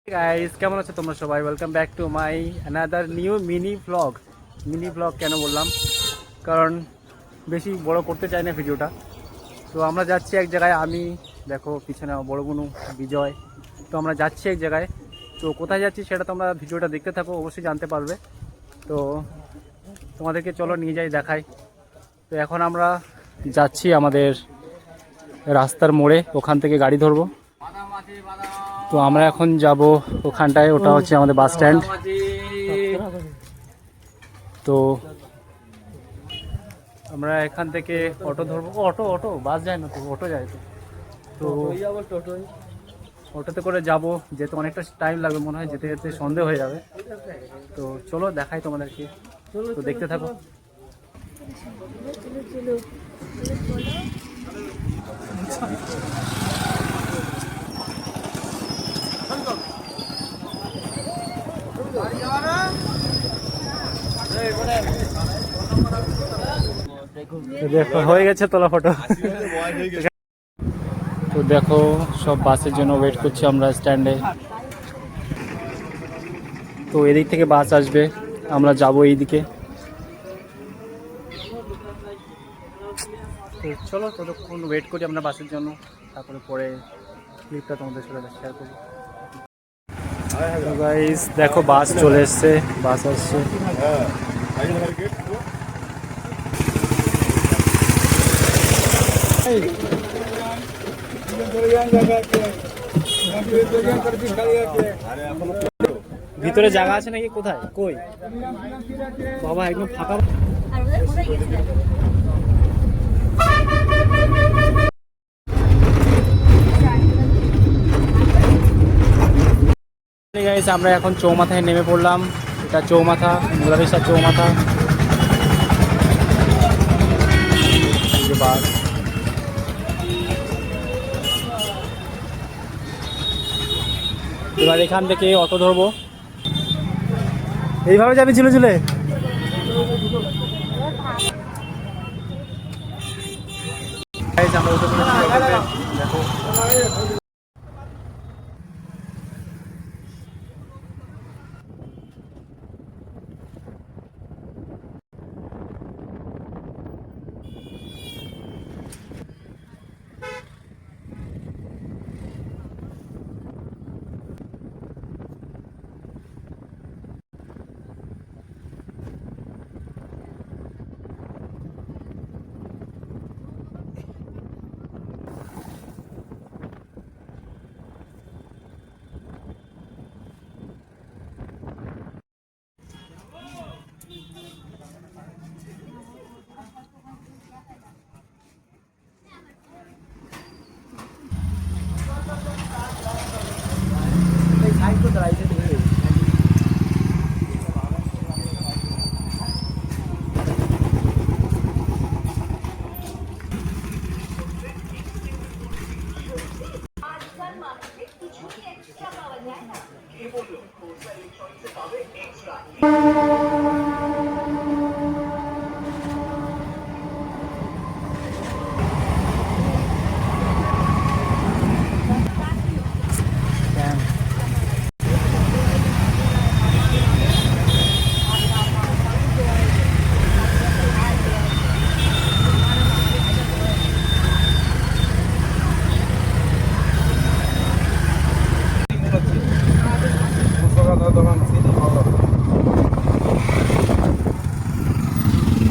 Guys কেমন আছো তোমরা সবাই? Welcome back to my another new mini blog কেন বললাম, কারণ বেশি বড় করতে চাই না ভিডিওটা। তো আমরা যাচ্ছি এক জায়গায়, আমি দেখো পিছনে বড় বোনু বিজয়। তো আমরা যাচ্ছি এক জায়গায়, তো কোথায় যাচ্ছি সেটা তোমরা ভিডিওটা দেখতে থাকো, অবশ্যই জানতে পারবে। তো তোমাদেরকে চলো নিয়ে যাই, দেখাই। তো এখন আমরা যাচ্ছি আমাদের রাস্তার মোড়ে, ওখান থেকে গাড়ি ধরবো। তো আমরা এখন যাব ওখানটায়, ওটা হচ্ছে আমাদের বাস স্ট্যান্ড। তো আমরা এখান থেকে অটো ধরবো। অটো বাস যায় না, তো অটো যায়। তো অটোতে করে যাব, যেহেতু অনেকটা টাইম লাগবে, মনে হয় যেতে যেতে সন্ধে হয়ে যাবে। তো চলো দেখাই তোমাদেরকে, তো দেখতে থাকো। দেখো হয়ে গেছে তোলা ফটো। তো দেখো সব বাসের জন্য ওয়েট করছি আমরা স্ট্যান্ডে। তো এদিক থেকে বাস আসবে, আমরা যাব এইদিকে। তো চলো ততক্ষণ ওয়েট করি আমরা বাসের জন্য, তারপরে পরে ক্লিপটা তোমাদের সাথে শেয়ার করবো। গাইস দেখো বাস চলে এসছে, বাস আসছে। ভিতরে জায়গা আছে নাকি? কোথায় কই বাবা, একদম ফাঁকা। গাইস আমরা এখন চৌমাথায় নেমে পড়লাম। এটা চৌমাথা, মুরারিসার চৌমাথা। বাস এবার এখান থেকে অটো ধরবো, এইভাবে যাবে ঝুলে ঝুলে। আমরা দেখো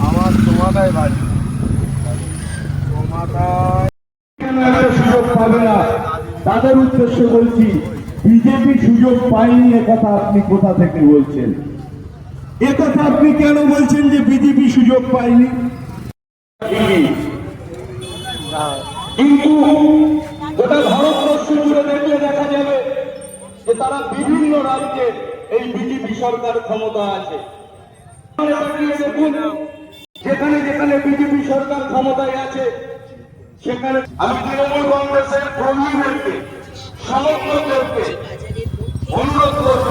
আমার চৌমাথায় বাড়ি। সুযোগ পাবে না, তাদের উদ্দেশ্যে বলছি, বিজেপি সুযোগ পায়নি একথা আপনি কোথা থেকে বলছেন? একথা আপনি কেন বলছেন যে বিজেপি সুযোগ পায়নি? কিন্তু গোটা ভারতবর্ষ জুড়ে দেখলে দেখা যাবে যে তারা বিভিন্ন রাজ্যে এই বিজেপি সরকার ক্ষমতা আছে। দেখুন, যেখানে যেখানে বিজেপি সরকার ক্ষমতায় আছে সেখানে আমি তৃণমূল কংগ্রেসের কর্মীদেরকে, সমর্থকদেরকে অনুরোধ করব,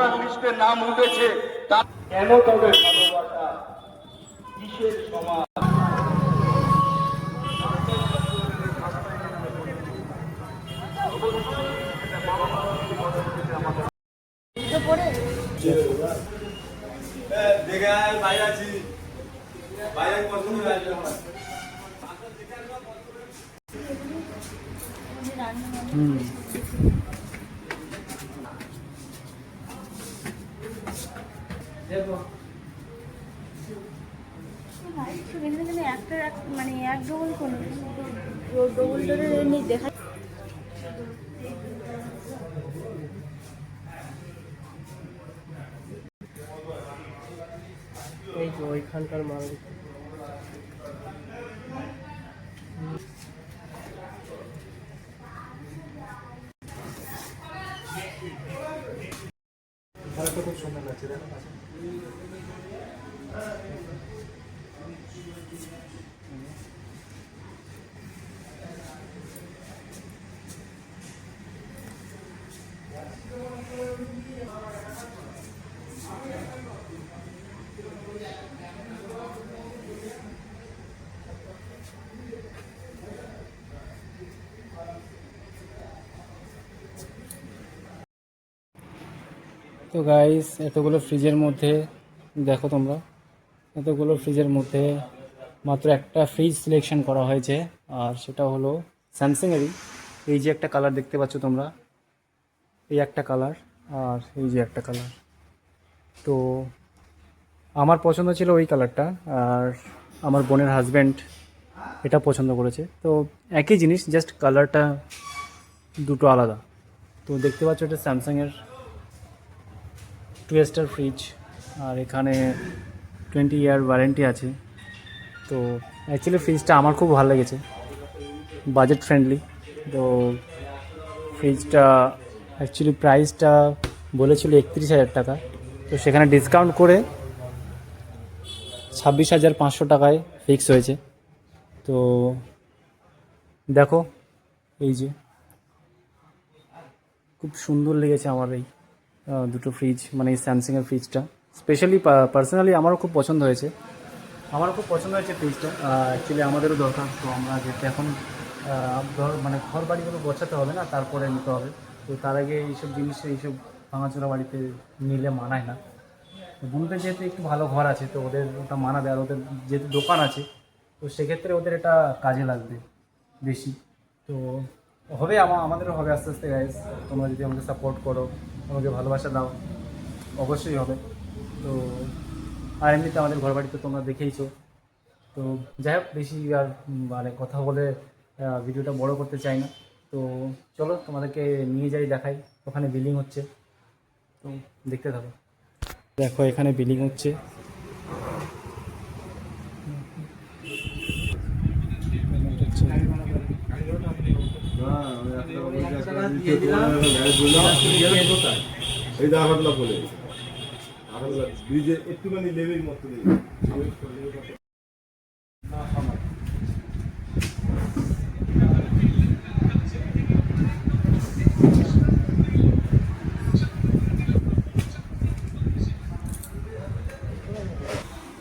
ভোটার লিস্টে নাম উঠেছে তা কেন তবে ভালোবাসা কিসের সমাজ হুম একটা মানে এক ডবল কোনো ডবল ডোরে এমনি দেখা এই তো ওইখানকার মাল খুব সুন্দর লাগছে দেখো তো গাইস এতগুলো ফ্রিজের মধ্যে দেখো তোমরা এতগুলো ফ্রিজের মধ্যে মাত্র একটা ফ্রিজ সিলেকশন করা হয়েছে আর সেটা হলো স্যামসাংয়েরই এই যে একটা কালার দেখতে পাচ্ছ তোমরা এই একটা কালার আর এই যে একটা কালার তো আমার পছন্দ ছিল ওই কালারটা আর আমার বোনের হাজব্যান্ড এটা পছন্দ করেছে তো একই জিনিস জাস্ট কালারটা দুটো আলাদা তো দেখতে পাচ্ছ এটা স্যামসাংয়ের 2 স্টার ফ্রিজ আর এখানে 20 ইয়ার ওয়ারেন্টি আছে তো অ্যাকচুয়ালি ফ্রিজটা আমার খুব ভালো লেগেছে বাজেট ফ্রেন্ডলি তো ফ্রিজটা অ্যাকচুয়ালি প্রাইসটা বলেছিল 31,000 টাকা তো সেখানে ডিসকাউন্ট করে 26,500 টাকায় ফিক্স হয়েছে তো দেখো এই যে খুব সুন্দর লেগেছে আমার এই দুটো ফ্রিজ মানে এই স্যামসাংয়ের ফ্রিজটা স্পেশালি পার্সোনালি আমারও খুব পছন্দ হয়েছে ফ্রিজটা অ্যাকচুয়ালি আমাদেরও দরকার তো আমরা যেহেতু এখন মানে ঘর বাড়িগুলো গোছাতে হবে না তারপরে নিতে হবে তো তার আগে এইসব জিনিস এইসব ভাঙাচোরা বাড়িতে নিলে মানায় না বোনদের যেহেতু একটু ভালো ঘর আছে তো ওদের ওটা মানাবে আর ওদের যেহেতু দোকান আছে তো সেক্ষেত্রে ওদের এটা কাজে লাগবে বেশি তো হবে আমাদেরও হবে আস্তে আস্তে গাইজ তোমরা যদি আমাকে সাপোর্ট করো আমাকে ভালোবাসা দাও অবশ্যই হবে তো আর এমনিতে আমাদের ঘর বাড়িতে তোমরা দেখেইছো তো যাই হোক বেশি আর মানে কথা বলে ভিডিওটা বড় করতে চাই না তো চলো তোমাদেরকে নিয়ে যাই দেখাই ওখানে বিলিং হচ্ছে তো দেখতে থাকো দেখো এখানে বিলিং হচ্ছে এই দাঁড়াটা বলে ব্রিজের একটুখানি লেভেল মতো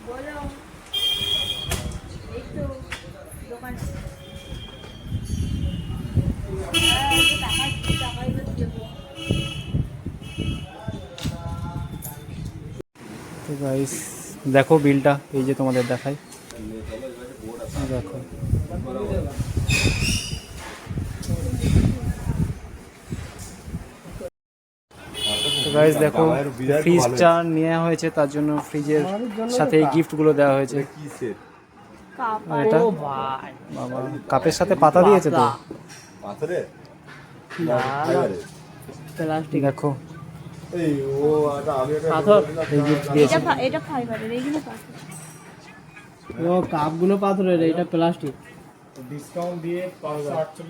বলো এই তো দোকান টাকাই দেবো তো গাইস দেখো বিলটা এই যে তোমাদের দেখাই দেখো তো গাইস দেখো ফ্রিজটা নেওয়া হয়েছে তার জন্য ফ্রিজের সাথে এই গিফটগুলো দেওয়া হয়েছে আর এটা বাবা কাপের সাথে পাতা দিয়েছে তো পাথরে প্লাস্টিক দেখো এই ও আটা আমি একটা পাথর এই গিফট দিয়েছে এটা ফাইবারের এইগুলো পাথর ও কাপগুলো পাথরের এটা প্লাস্টিক ডিসকাউন্ট দিয়ে 548